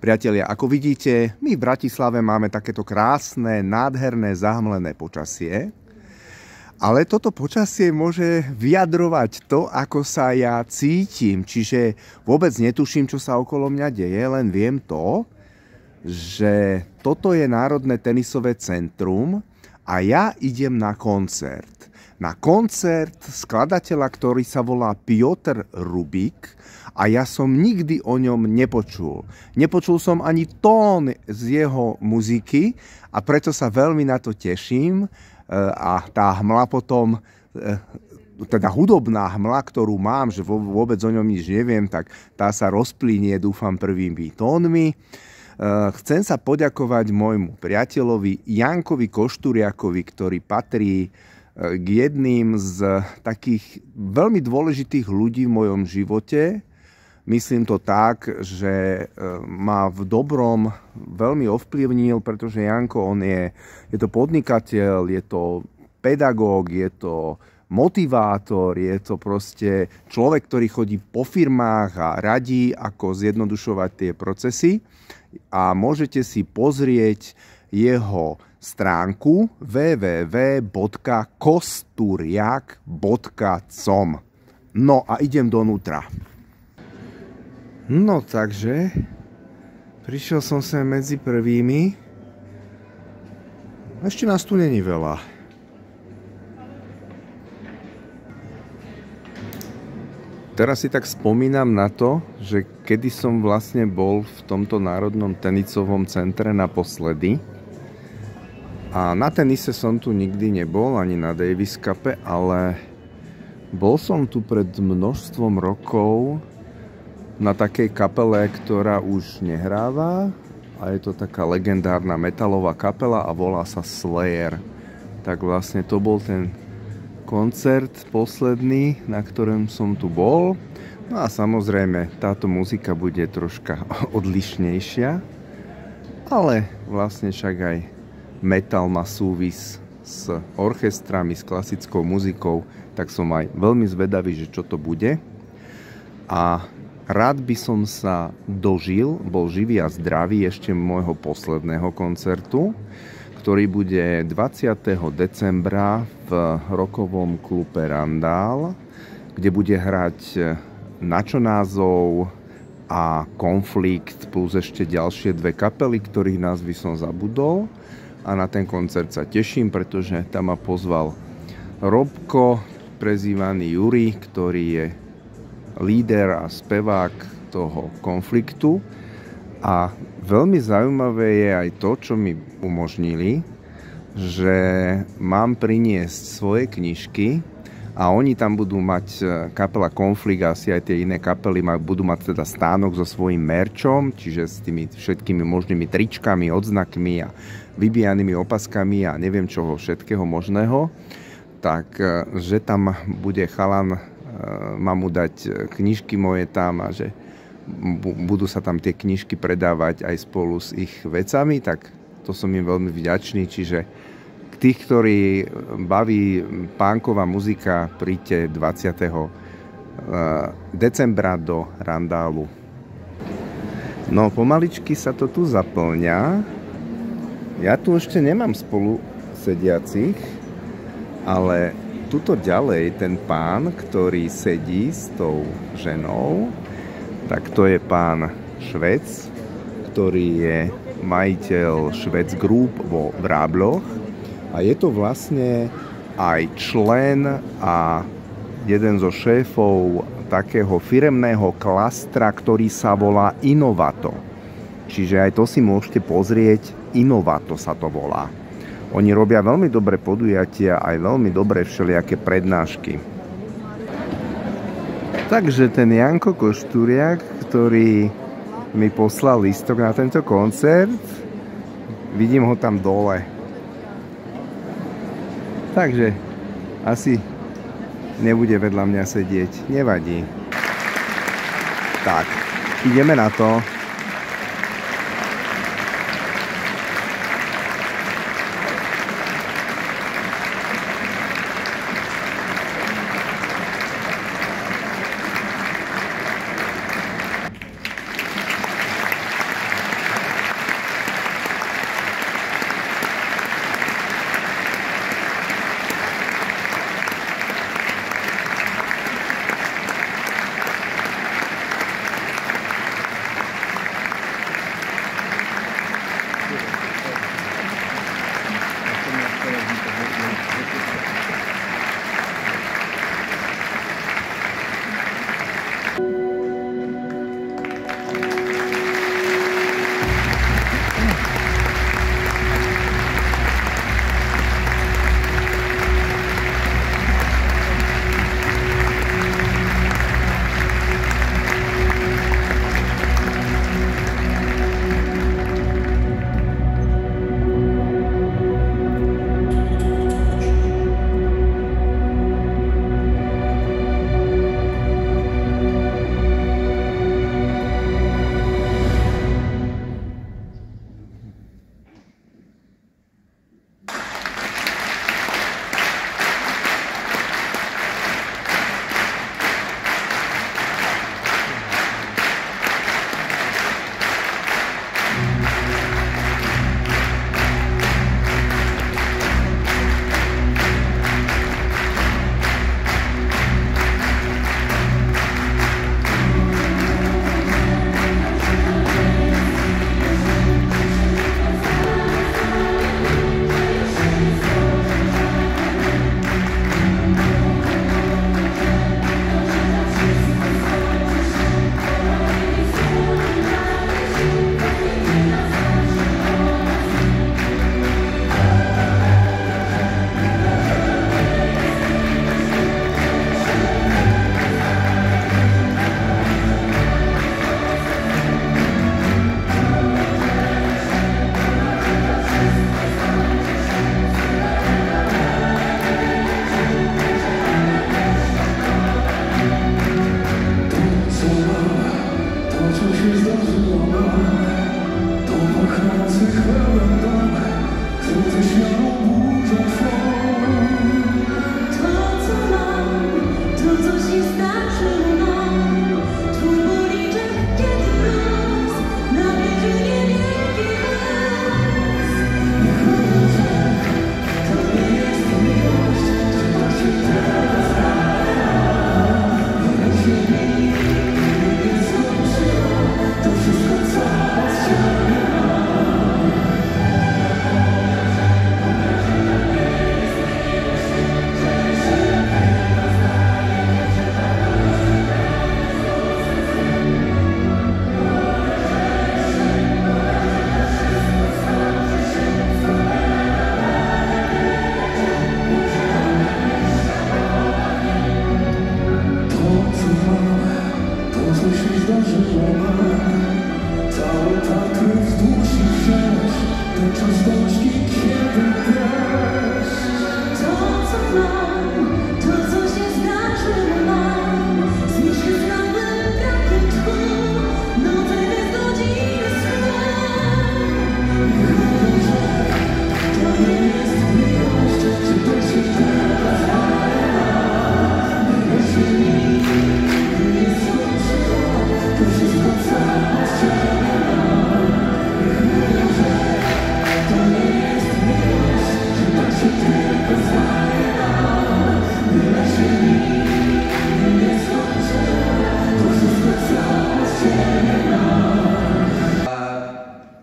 Priatelia, ako vidíte, my v Bratislave máme takéto krásne, nádherné, zahmlené počasie. Ale toto počasie môže vyjadrovať to, ako sa ja cítim. Čiže vôbec netuším, čo sa okolo mňa deje, len viem to, že toto je Národné tenisové centrum a ja idem na koncert. Na koncert skladateľa, ktorý sa volá Piotr Rubik a ja som nikdy o ňom nepočul. Nepočul som ani tón z jeho muziky a preto sa veľmi na to teším. A tá hmla potom, teda hudobná hmla, ktorú mám, že vôbec o ňom nič neviem, tak tá sa rozplynie, dúfam, prvými tónmi. Chcem sa poďakovať môjmu priateľovi Jankovi Košturiakovi, ktorý patrí k jedným z takých veľmi dôležitých ľudí v mojom živote. Myslím to tak, že ma v dobrom veľmi ovplyvnil, pretože Janko, on je to podnikateľ, je to pedagóg, je to motivátor, je to proste človek, ktorý chodí po firmách a radí, ako zjednodušovať tie procesy. A môžete si pozrieť jeho stránku www.kosturiak.com. No a idem donútra. No takže, prišiel som sem medzi prvými. Ešte nás tu není veľa. Teraz si tak spomínam na to, že kedy som vlastne bol v tomto Národnom tenisovom centre naposledy. A na tenise som tu nikdy nebol, ani na Davis Cupe, ale bol som tu pred množstvom rokov na takej kapele, ktorá už nehráva. A je to taká legendárna metalová kapela a volá sa Slayer. Tak vlastne to bol ten koncert posledný, na ktorom som tu bol. No a samozrejme, táto muzika bude troška odlišnejšia, ale vlastne však aj metal má súvis s orchestrami, s klasickou muzikou, tak som aj veľmi zvedavý, že čo to bude. A rád by som sa dožil, bol živý a zdravý ešte môjho posledného koncertu, ktorý bude 20. decembra v rockovom klube Randall, kde bude hrať Načo názov a Konflikt plus ešte ďalšie dve kapely, ktorých názvy som zabudol. A na ten koncert sa teším, pretože tam ma pozval Robko, prezývaný Juri, ktorý je líder a spevák toho Konfliktu. A veľmi zaujímavé je aj to, čo mi umožnili, že mám priniesť svoje knižky a oni tam budú mať, kapela Konflikt a asi aj tie iné kapely budú mať teda stánok so svojím merčom, čiže s tými všetkými možnými tričkami, odznakmi a vybijanými opaskami a neviem čoho všetkého možného. Takže tam bude chalan, mám mu dať knižky moje tam a že budú sa tam tie knižky predávať aj spolu s ich vecami, tak to som im veľmi vďačný. Čiže k tých, ktorí baví punková muzika, príďte 20. decembra do Randallu. No pomaličky sa to tu zaplňa. Ja tu ešte nemám spolu sediacich, ale tuto ďalej ten pán, ktorý sedí s tou ženou, tak to je pán Švec, ktorý je majiteľ Švec Group vo Vrábloch a je to vlastne aj člen a jeden zo šéfov takého firemného klastra, ktorý sa volá Inovato. Čiže aj to si môžete pozrieť, Inovato sa to volá. Oni robia veľmi dobré podujatia, aj veľmi dobré všelijaké prednášky. Takže ten Janko Košturiak, ktorý mi poslal lístok na tento koncert, vidím ho tam dole. Takže asi nebude vedľa mňa sedieť, nevadí. Tak, ideme na to.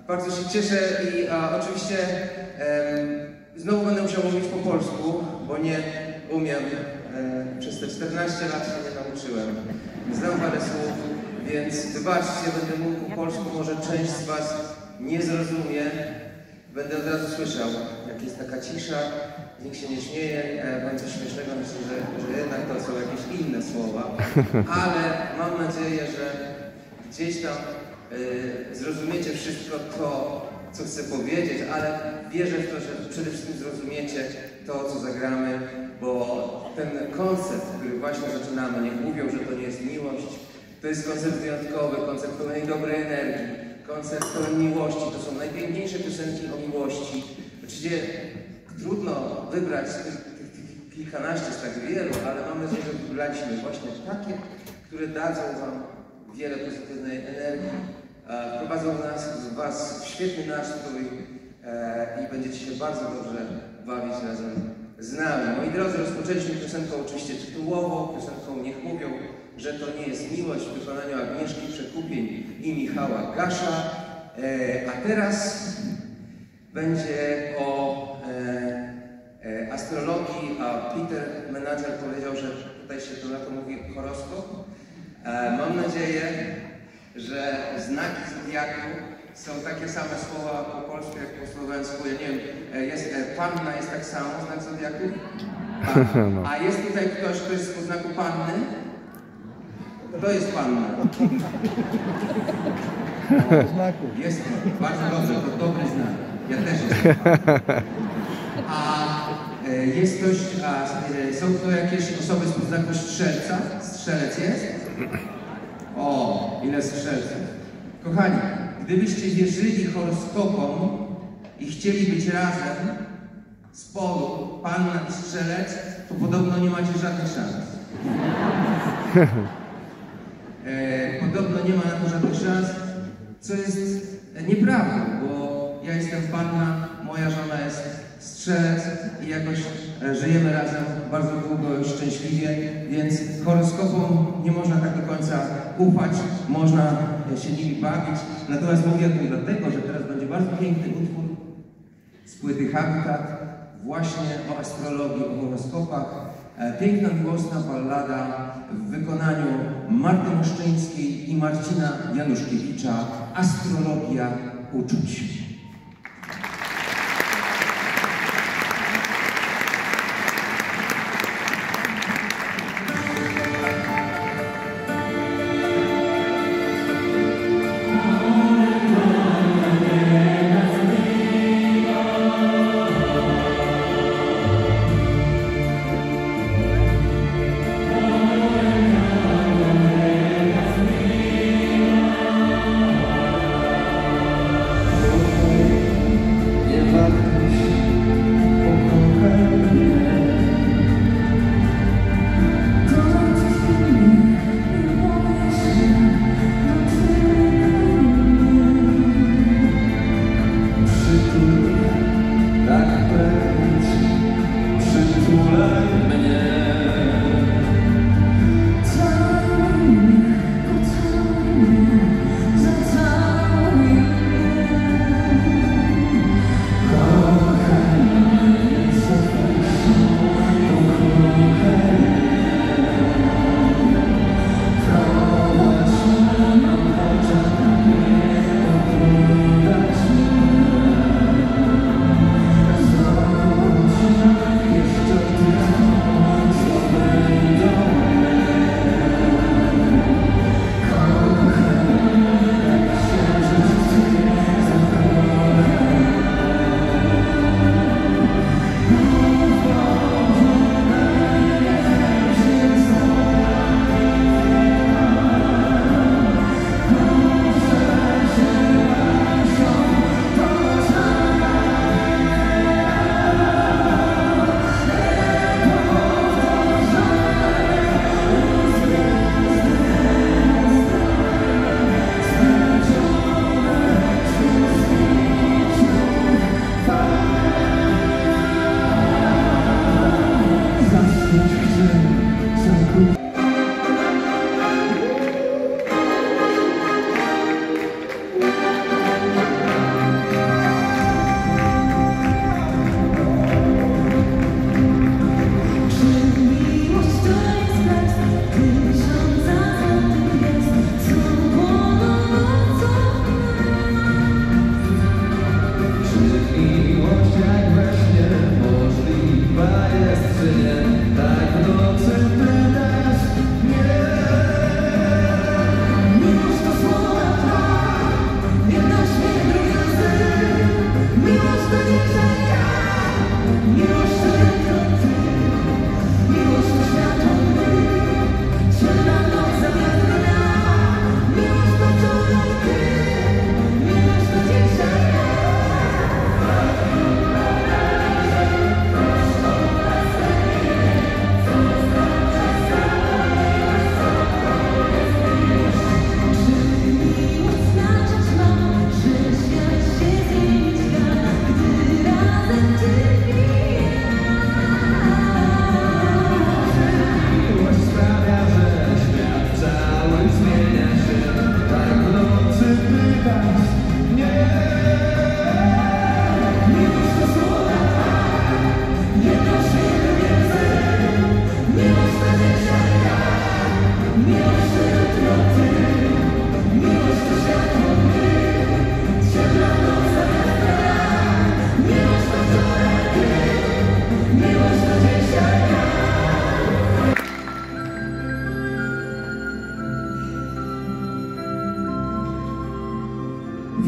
Bardzo się cieszę i oczywiście znowu będę musiał mówić po polsku, bo nie umiem. Przez te 14 lat się nie nauczyłem. Znam parę słów, więc wybaczcie, będę mówił po polsku, może część z Was nie zrozumie. Będę od razu słyszał, jak jest taka cisza, nikt się nie śmieje, bądź coś śmiesznego, myślę, że jednak to są jakieś inne słowa, ale mam nadzieję, że gdzieś tam zrozumiecie wszystko to, co chcę powiedzieć, ale wierzę w to, że przede wszystkim zrozumiecie to, co zagramy, bo ten koncept, który właśnie zaczynamy, niech mówią, że to nie jest miłość, to jest koncept wyjątkowy, koncept pełnej dobrej energii, koncept pełen miłości, to są najpiękniejsze piosenki o miłości. Oczywiście trudno wybrać tych kilkanaście z tak wielu, ale mam nadzieję, że wybraliśmy właśnie takie, które dadzą Wam wiele pozytywnej energii, wprowadzą Was w świetny nastrój i będziecie się bardzo dobrze bawić razem z nami. Moi drodzy, rozpoczęliśmy piosenką oczywiście tytułową, piosenką Niech mówią, że to nie jest miłość w wykonaniu Agnieszki Przekupień i Michała Gasza. A teraz będzie o astrologii, a Peter, menadżer, powiedział, że tutaj się to na to mówi horoskop. Mam nadzieję, że znaki zodiaku są takie same słowa po polsku jak po słowensku. Ja nie wiem, panna jest tak samo, znak zodiaku? A jest tutaj ktoś, kto jest po znaku panny? To jest panna. Jest, bardzo dobrze, to dobry znak. Ja też jestem. A jest ktoś, są to jakieś osoby z znaku strzelca? Strzelec jest? O, ile strzelców. Kochani, gdybyście wierzyli horoskopom i chcieli być razem z polu panna i strzelec, to podobno nie macie żadnych szans. Podobno nie ma na to żadnych szans, co jest nieprawdą, bo ja jestem panna, moja żona jest strzelec i jakoś żyjemy razem bardzo długo i szczęśliwie, więc horoskopom nie można tak do końca ufać, można się nimi bawić. Natomiast mówię to dlatego, że teraz będzie bardzo piękny utwór z płyty Habitat, właśnie o astrologii, o horoskopach. Piękna, miłosna ballada w wykonaniu Marty Moszczyńskiej i Marcina Januszkiewicza, Astrologia uczuć.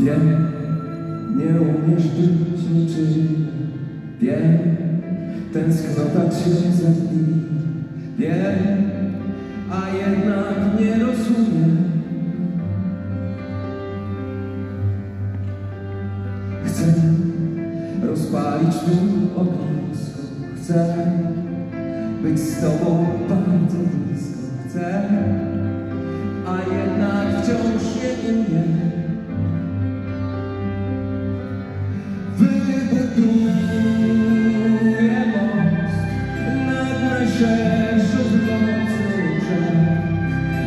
Wiem, nie umiesz być niczym. Wiem, tęsknota cię zabije. Wiem, a jednak nie rozumiem. Chcę rozpalić tu ognisko. Chcę być z tobą bardzo blisko. Chcę, a jednak wciąż nie umiem. Wybuduję most nad najszerszą w nocy brzeg,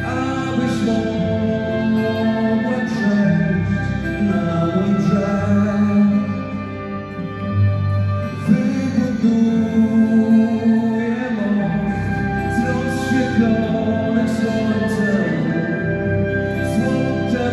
abyś mogła przejść na mój brzeg. Wybuduję most z rozświetlonych słońcem, złożę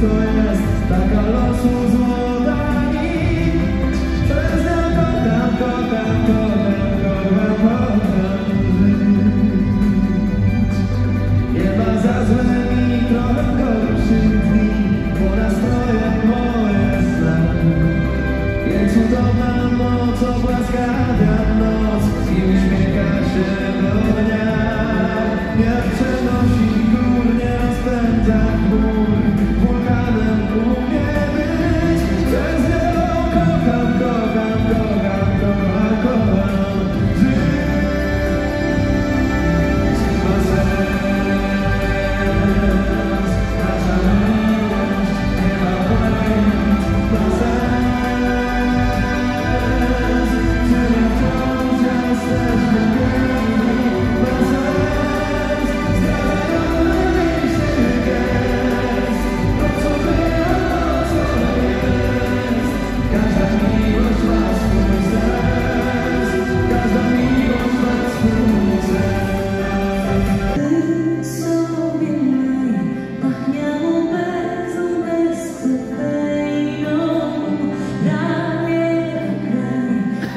to jest taka losu złota nić. Przez nią kocham, kocham, kocham, kocham, kocham żyć. Nie ma za złymi trochę gorszych dni, bo nastrojem moje znamy. Jest cudowna moc, obłazgawia noc i uśmiecha się do dnia. Nie przenosi gór, nie rozpędza chmur, wulkanem umie być. Przez nią kocham, kocham, kocham, kocham, kocham żyć. Ma sens, nasza miłość nie ma błędów, ma sens, tyle wciąż jesteśmy piękni, ma sens, zdradzający mniejszy gest, to co było, to co jest. Każda miłość ma swój sens, każda miłość ma swój sens. Sobie maj, pachniało bezkofeiną, ramię w kraj,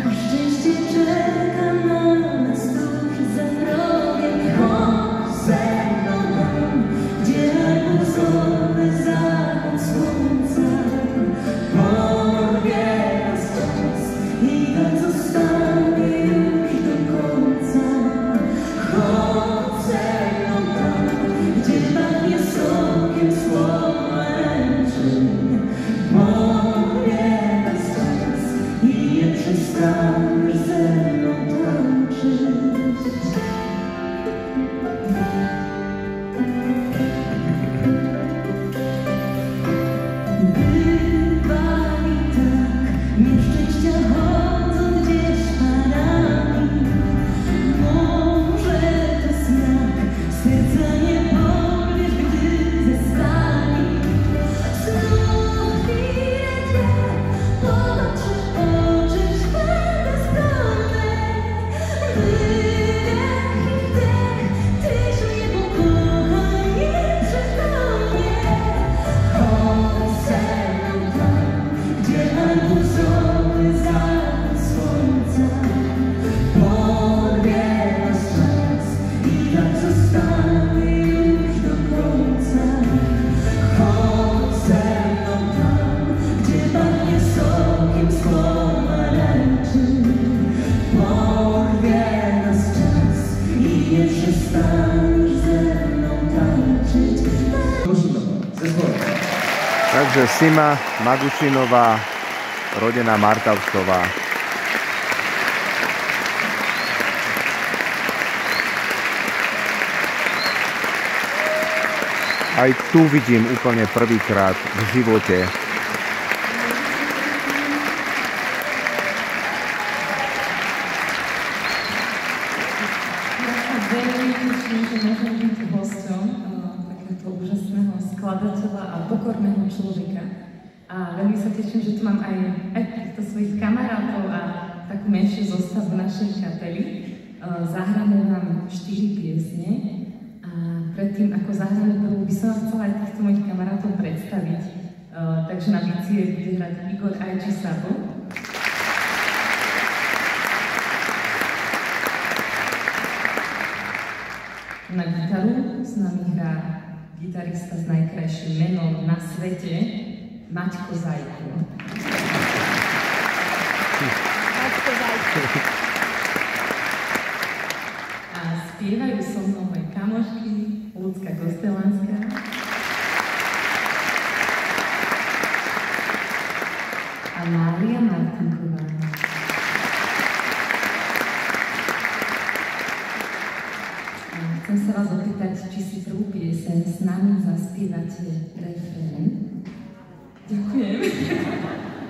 o szczęście czeka na nas tuż za progiem. Chodź ze mną tam, gdzie arbuzowy zachód słońca porwie nas czas i tak zostanie już do końca. Chodź ze mną tam, gdzie pachnie sokiem słomeczym, porwie nas czas i nie przestaniesz ze mną tańczyć. Bywa i tak, nieszczęścia chodzą gdzieś parami. Może to znak, serca nie porwiesz, gdy zestali. Znów chwilę dwie, popatrzysz w oczy swe bezbronne. Wydech i wdech, tyś mnie pokocha nieprzytomnie. Chodź ze mną tam, gdzie arbuzowy zachód słońca porwie nas czas i tak zostanie już do końca. Chodź ze mną tam, gdzie pachnie sokiem pomarańczym, porwie nas czas i nie przestaniesz ze mną tańczyć. Zespołu. Takže Sima Magušinová, rodená Martavstová. Aj tu vidím úplne prvýkrát v živote Veľmi teším, že môžem byť hosťom takéhoto úžasného skladateľa a pokorného človeka. A veľmi sa teším, že tu mám aj týchto svojich kamarátov a takú menšiu zostavu našej kapely. Zahráme vám 4 piesne a predtým, ako zahráme prvú, by som vám chcela aj týchto mojich kamarátov predstaviť. Takže na bicie bude hrať Igor Ajči Sabo. Na gitaru s nami hrá gitarista s najkrajším menom na svete, Maťko Zajko. A spievajú so mnou moje kamošky, Ľudská Kostelanská a Mária Martinková. Chcem sa vás opýtať, či si prvú pieseň s nami zaspievate refrén. Ďakujem.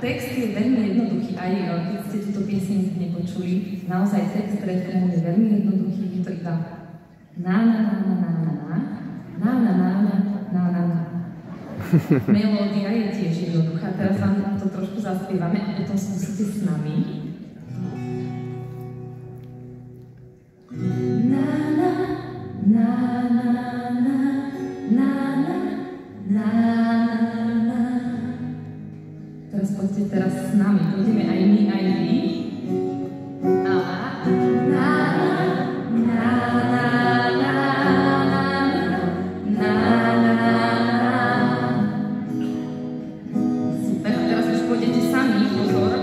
Text je veľmi jednoduchý, aj keď ste túto pieseň nepočuli. Naozaj text refrénu je veľmi jednoduchý, je to iba na na na na na na na na na na na na na. Melódia je tiež jednoduchá, teraz vám to trošku zaspievame a potom skúsite s nami. Na na na na na na na na poďte teraz s nami. Pôjdeme aj my, aj vy. A na, na, na, na, na. Super, a teraz už pôjdete sami, pozor.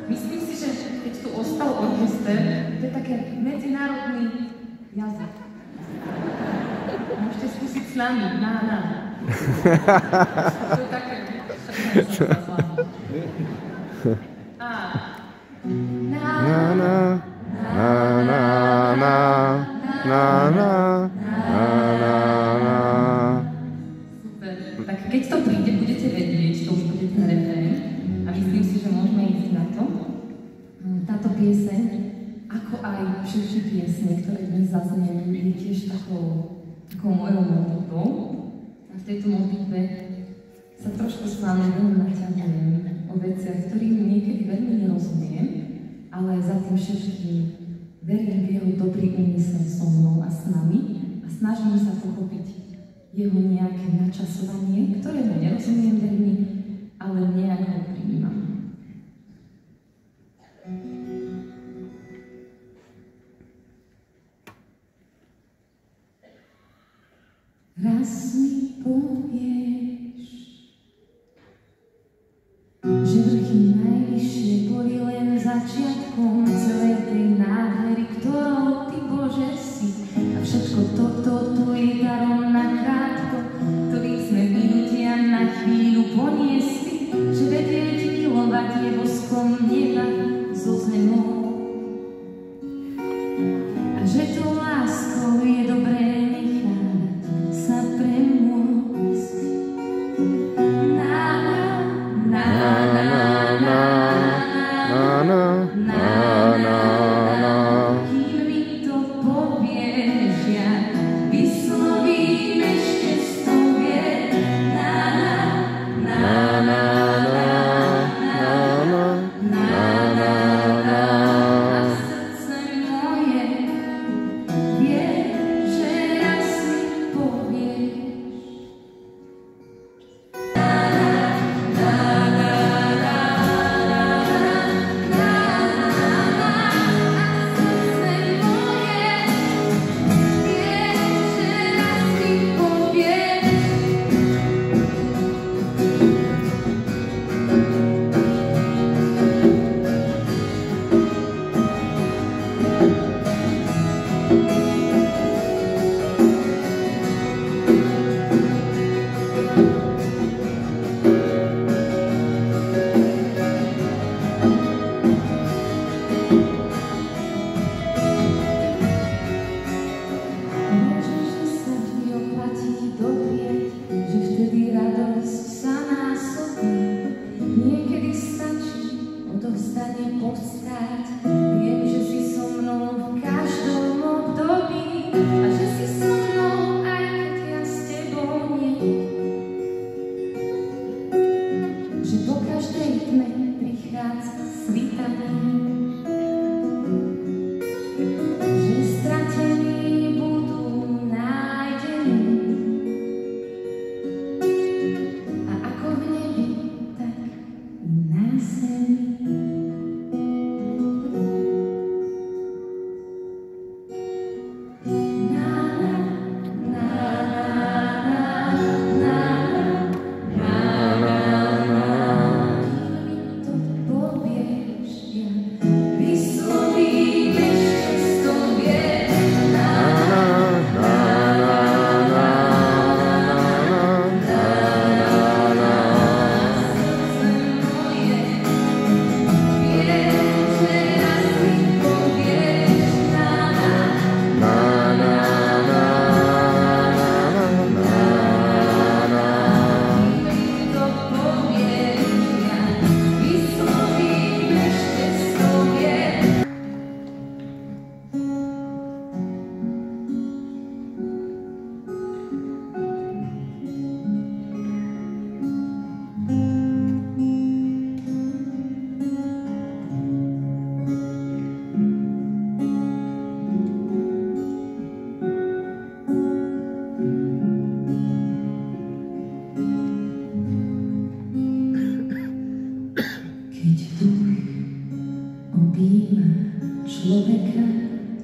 Myslím si, že keď tu ostal orchester, to je také medzinárodný jazyk. Môžete skúsiť s nami, na. To je také... A. Super. Tak keď to príde, budete vedieť, to už bude ten refrén. A myslím si, že môžeme ísť na to. Táto pieseň, ako aj všetky piesne, ktoré dnes zazneli, je tiež takou mojou modlitbou. A v tejto modlitbe sa trošku s vami veľmi naťahujem o veciach, ktorým niekedy veľmi nerozumiem, ale za tým všetkým verím v jeho dobrý úmysel so mnou a s nami a snažím sa pochopiť jeho nejaké načasovanie, ktorému nerozumiem veľmi, ale nejak ho prijímam. Raz mi povieš, že vrchy najvyššie boli len začiatkom celej tej nádhery, ktorou Ty, Bože, si. A všetko toto tu je darom na krátko, ktorý sme minutia na chvíľu poniesli, že vedieť milovať je boskom neba so zemou. A že to láskou je dobré nechávať sa premôcť. Kým mi to povieš, ja vyslovím ešte stovie. A srdce moje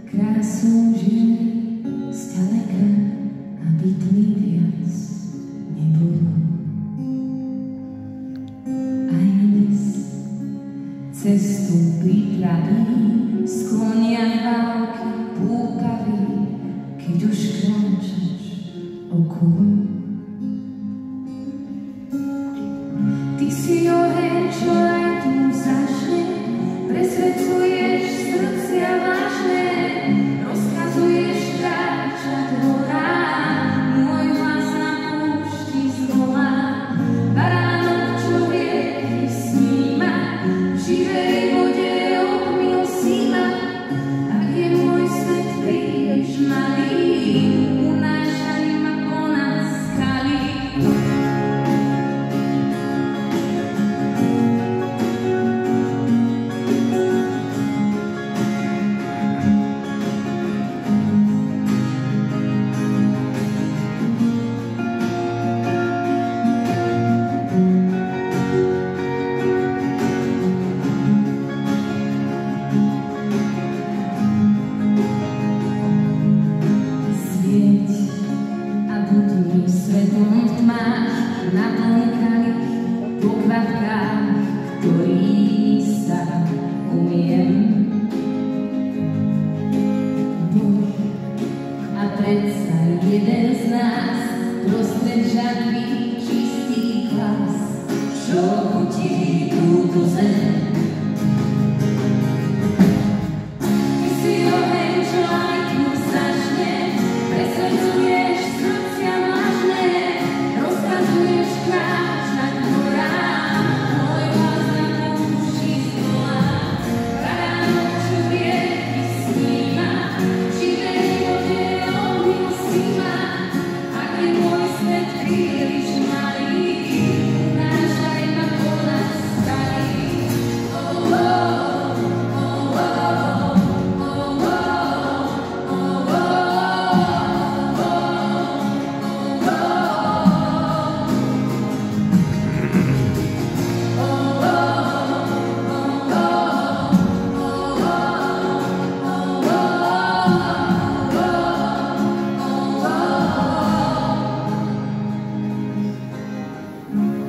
krásou ženy zďaleka, aby tmy viac nebolo. Aj dnes cestu pripraví, sklonia války, púpavy, keď už kráčaš okolo. Ty si oheň, čo aj tu zašne, presvedcuješ srdcia vážne, rozkazuješ kráčať horám, môj hlas na púšti zvolá. Baránok, čo rieky sníma, v živej vode obmilosí ma. Ak je môj svet príliš malý, unášaj ma ponad skaly. Svieť a buď mi svetlom v tmách, naplnkaných pokvapkách, ktorými sa umiem. Boh a predsa jeden z nás, prostred žatvy čistý hlas, čo chutí túto zem. Ty si oheň, čo aj tu zašne, presvedcuješ srdcia vážne, rozkazuješ kráčať horám, môj hlas na púšti zvolá. Baránok, čo rieky sníma, v živej vode obmilosí ma. Ak je môj svet príliš malý, unášaj ma ponad skaly. Oh, oh, oh, oh, oh, oh, oh, oh.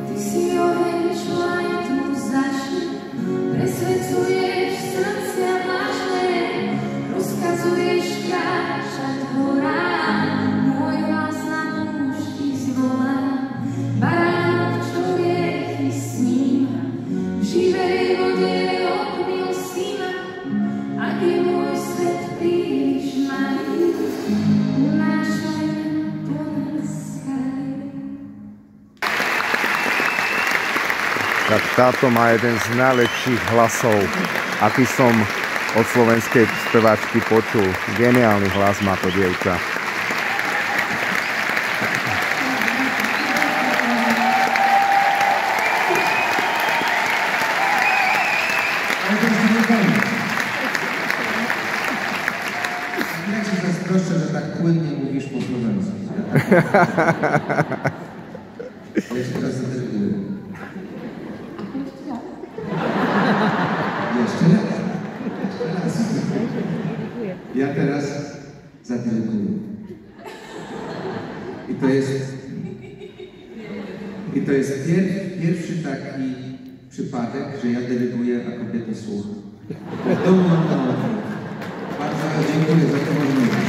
Ty si oheň, čo aj tu zašne, presvedcuješ srdcia vážne, rozkazuješ kráčať horám, môj hlas na púšti zvolá. Baránok, čo rieky sníma, v živej vode obmilosí ma. Ak je môj svet príliš malý, unášaj ma ponad skaly. Tak táto má jeden z najlepších hlasov, aký som od slovenskej speváčky počul. Geniálny hlas má to dievča. Ja ci zazdroszczę, że tak płynnie mówisz po słowensku. Ja się teraz zadecyduję. Jeszcze raz. Ja teraz zadecyduję. I to jest pierwszy taki przypadek, że ja decyduję, a kobiety słuchają. To mam na uwadze. Bardzo dziękuję za tę możliwość.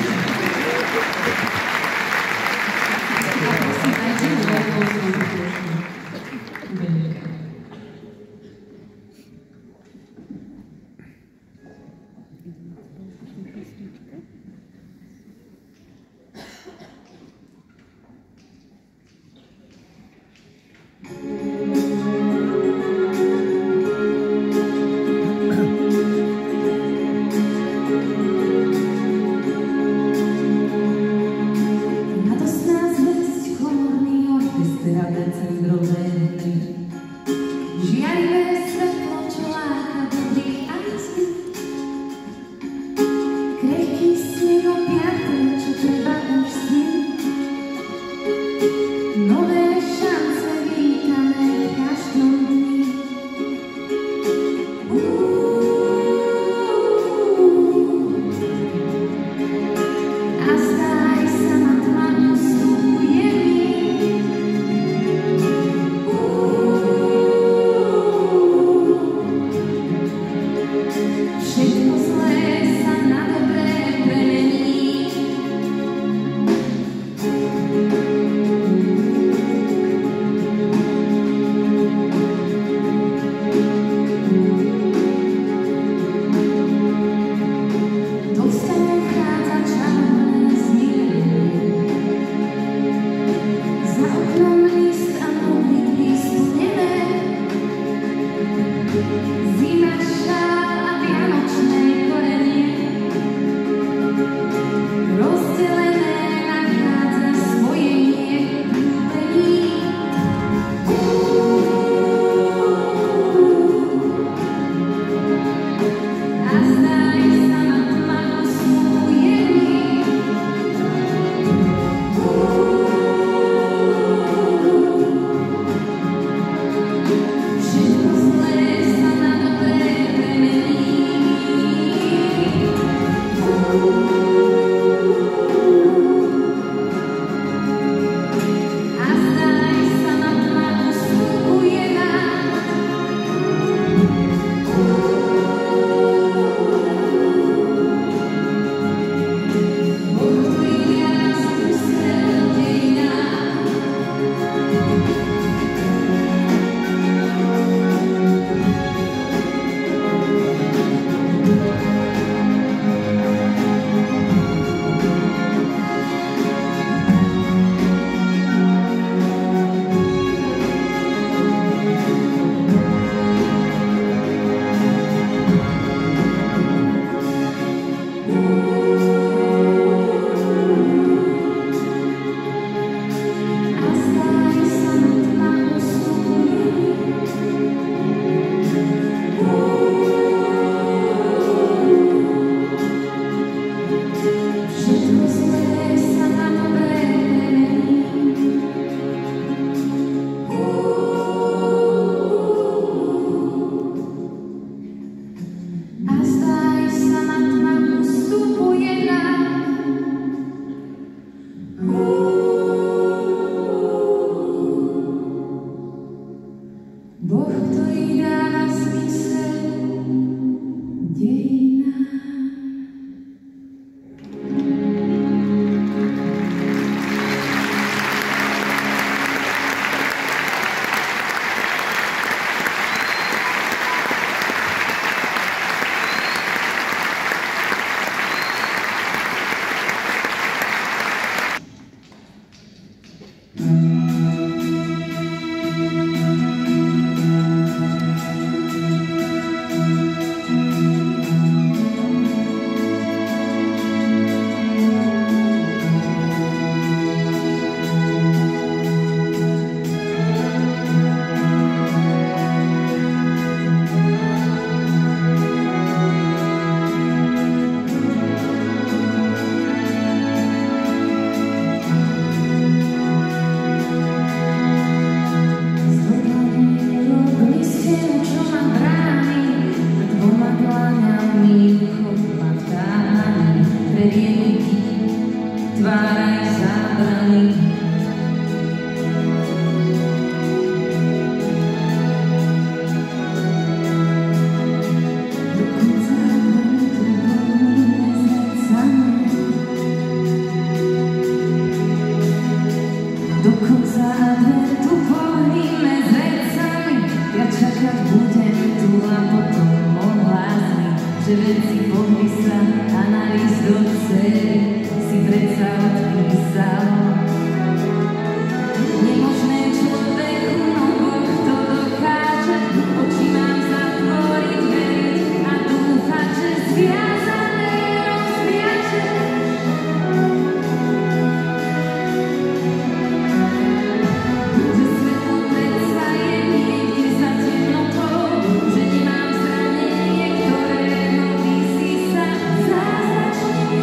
Zázračný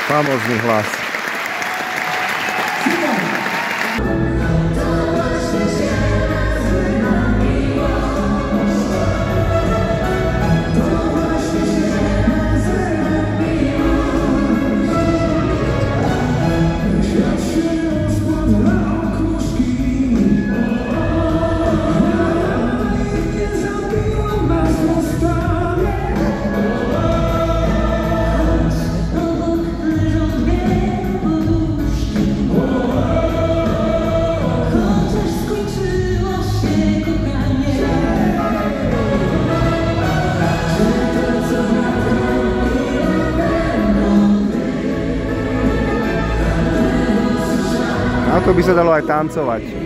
Famózny hlas. Na to by sa dalo aj tancovať.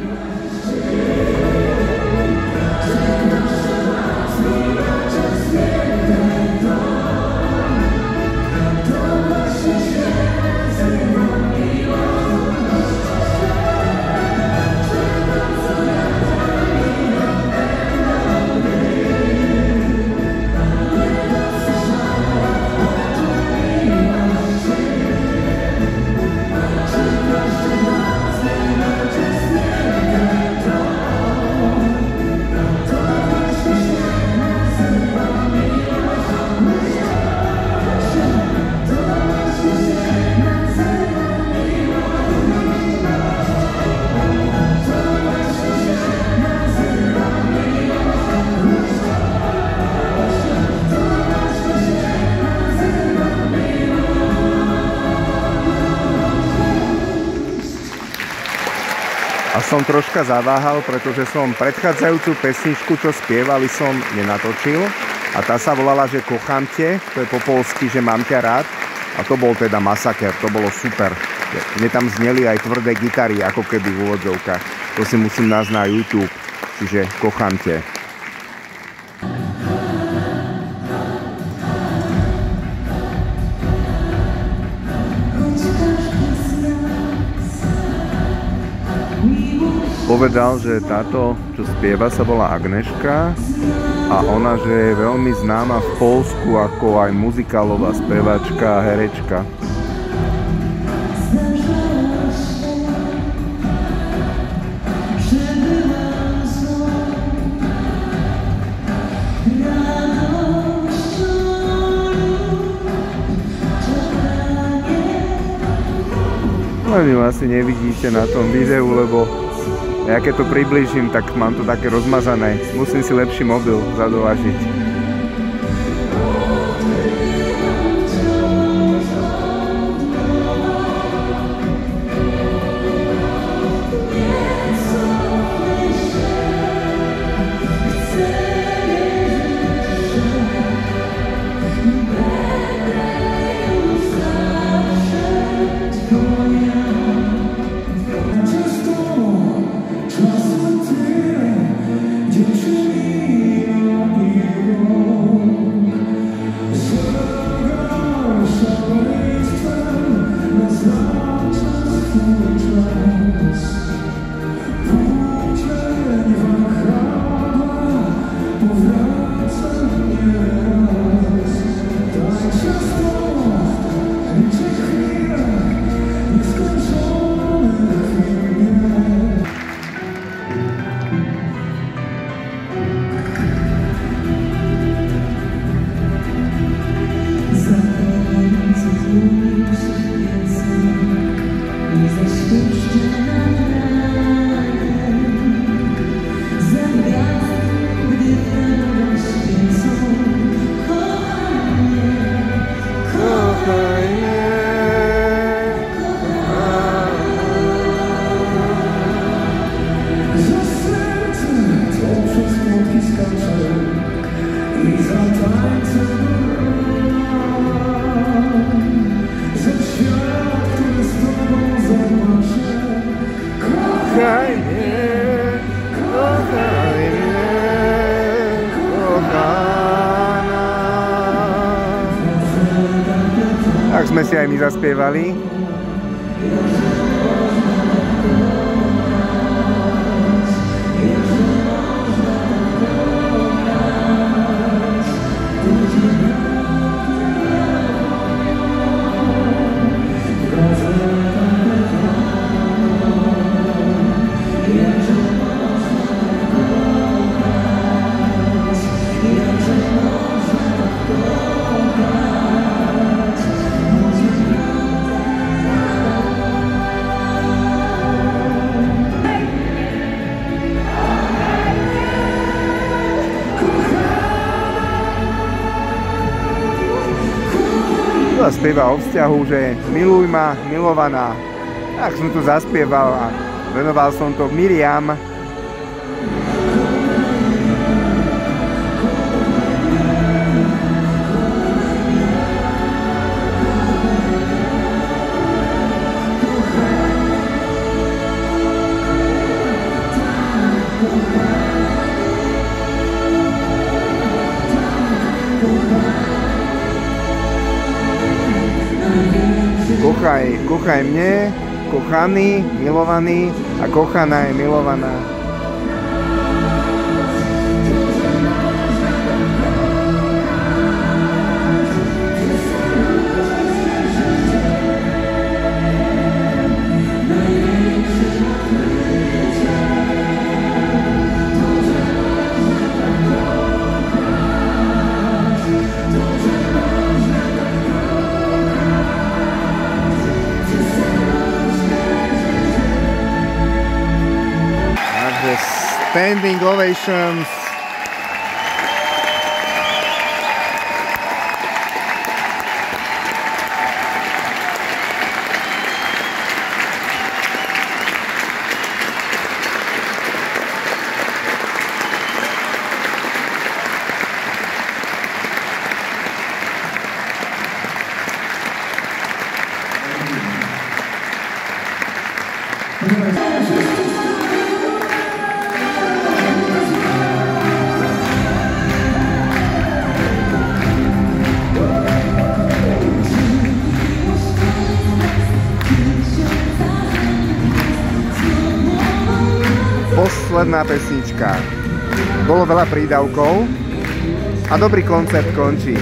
A som troška zaváhal, pretože som predchádzajúcu pesničku, čo spievali, som nenatočil. A tá sa volala, že Kochám te, to je po polsky, že mám ťa rád. A to bol teda masaker, to bolo super. Mne tam zneli aj tvrdé gitary, ako keby v úvodzovkách. To si musím nájsť na YouTube, čiže Kochám te. Povedal, že táto, čo spieva, sa volá Agneška a ona, že je veľmi známa v Poľsku ako aj muzikálová speváčka a herečka. Len ju asi nevidíte na tom videu, lebo ja keď to priblížim, tak mám to také rozmazané. Musím si lepší mobil zadovážiť. Tak sme si aj my zaspievali. sa spieva o vzťahu, že miluj ma, milovaná. Tak som tu zaspieval a venoval som to Miriam. Kochaj mne, kochaný, milovaný a kochaná je milovaná. Standing ovations. Posledná pesnička. Bolo veľa prídavkov a dobrý koncert končí.